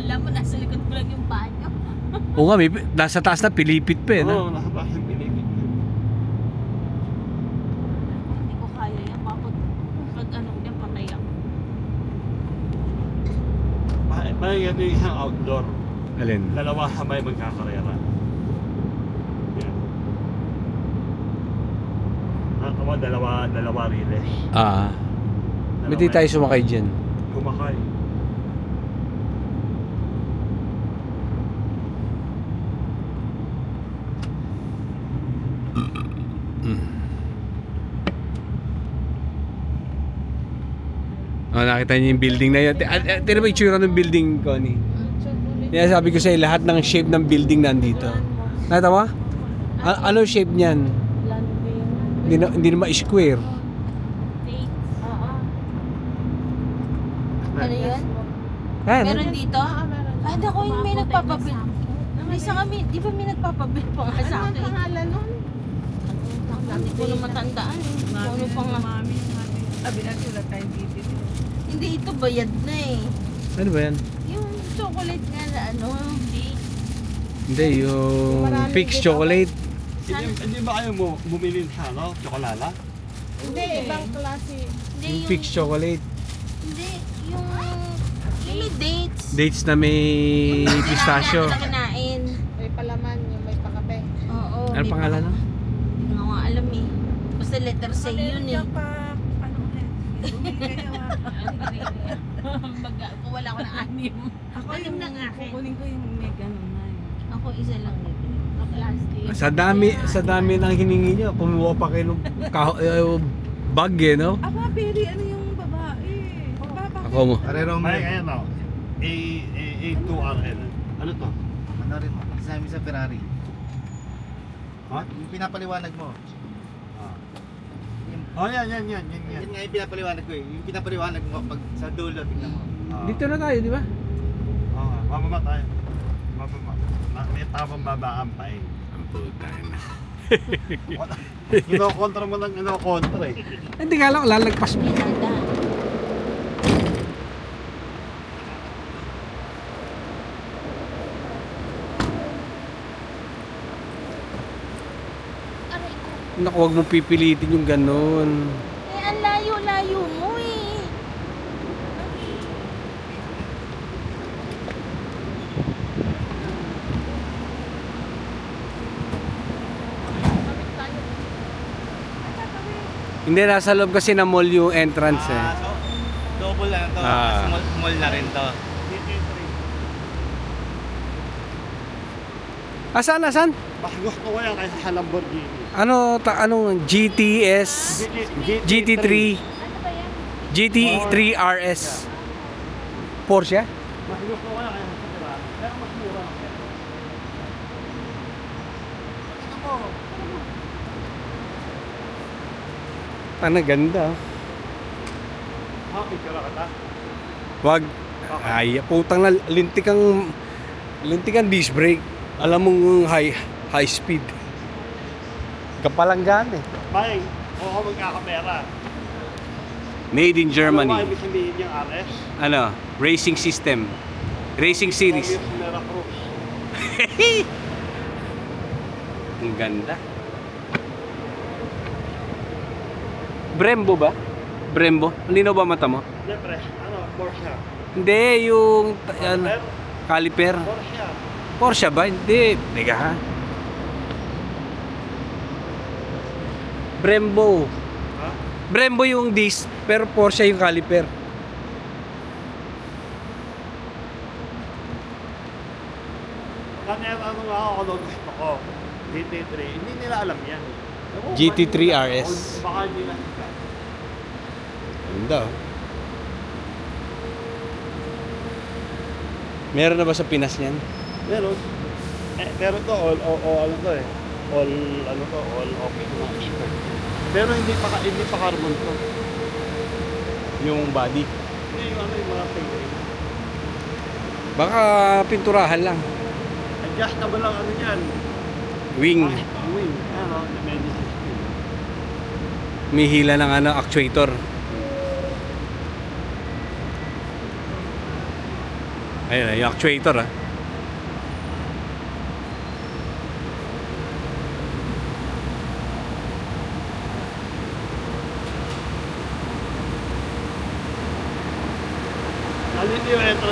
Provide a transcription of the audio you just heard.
Kala mo nasa likod mo lang yung banyo. Oo nga, may, nasa taas na pilipit pa eh. Oo, nasa taas yung pilipit. Hindi ko kaya yan. Pag ano ko yan, patay ako. May ganito yung isang outdoor. Alin? Dalawa sabay magkakarera. Yan. Nakakawa, dalawa relay. Ah. Hindi tayo sumakay dyan. Kumakay. Oh, nakita niyo yung building na yun. Tira ba yung tsura ng building, Connie? Kaya sabi ko sa'yo, lahat ng shape ng building nandito. Nakita mo? Ano shape niyan? Hindi naman square. Ano yun? Meron dito? Hindi ako yung may nagpapabil. Isa kami, di ba may nagpapabil pa nga sa akin? Ano ang pangalan nun? Hindi ko na matandaan. Ano pa nga? Sabi na sila tayong titi. Hindi, ito bayad na eh. Ano ba yan? Yung chocolate nga na ano, Hindi, yung fixed chocolate. Hindi ba kayo bumili sa ano? Tsokolala? Hindi, ibang klase. Hindi, Yung fixed chocolate. Hindi, yung may dates. Dates na may pistachio. Yung kinain. May palaman, yung may pakape. Oo. Ano may pangalan no? Hindi nga alam eh. Basta letter C yun eh. Ano ulit? Bumili kayo Kung wala ko ng anim. Ako Anim yung ng akin. kukunin ko yung may ganun na yun. Ako isa lang dito. Plastic. Sa dami ng hiningi niyo, kumuha pa kayo ng bag eh, no? Aba, Berry, ano yung babae? Ako mo. Ay, ayan o. A2RL. Ano to? Ano rin mo? Sinabi sa Ferrari. Ha? Yung pinapaliwanag mo. Oh, yan. Yan nga yung pinapaliwanag ko eh. Yung pinapaliwanag mo pag sa dulo, tingnan mo. Dito na tayo, di ba? Oo, mababa tayo. Mababa. May tamang babaan pa eh. Ang puta na. Kinokontra mo lang kinokontra eh. Hindi nga lang, lalagpas mo. Pinada. Aray ko. Naku, huwag mo pipilitin yung ganun. Eh, ang layo-layo mo eh. Hindi, nasa loob kasi na mall yung entrance eh. So, double na to. Ah. Mall na rin to. Asan? Mas gusto ko yan kaysa sa Lamborghini. Anong GTS? GT3? Ano ba yan? GT3 RS? Porsche? Mas gusto ko yan kaysa sa Ferrari. Pero mas mura. Ano, ganda. Ha, picture ka ta? Wag. Ay, putang na, lintikang disc brake. Alam mong high speed. Kapalanggan eh. Bay, oo magkakamera. Made in Ano ba Germany. ibig sabihin yung RS? Ano? Racing system. Racing series. Mera Cruz. Ang ganda. Brembo ba? Brembo? Lino ba mata mo? Siyempre, ano, Porsche. Hindi, yung caliper. Porsche. Porsche ba? Hindi. Teka ha. Brembo. Ha? Brembo yung disc, pero Porsche yung caliper. Kanya ano nga ako gusto ko. GT3. Hindi nila alam yan. Ewan ko, GT3 baka hindi RS. na- Baka hindi na sikat. Ganda. Meron na ba sa Pinas niyan? Meron. Pero to all ano to eh. All ano to, all okay na expert. Pero hindi pa carbon to. Yung body. Hindi yung ano yung mga fairing. Baka pinturahan lang. Adjustable lang ano yan. Wing. Wing. Ano, medyo system. May hila ng actuator. Ayun, yung actuator ah. Alin yung entrance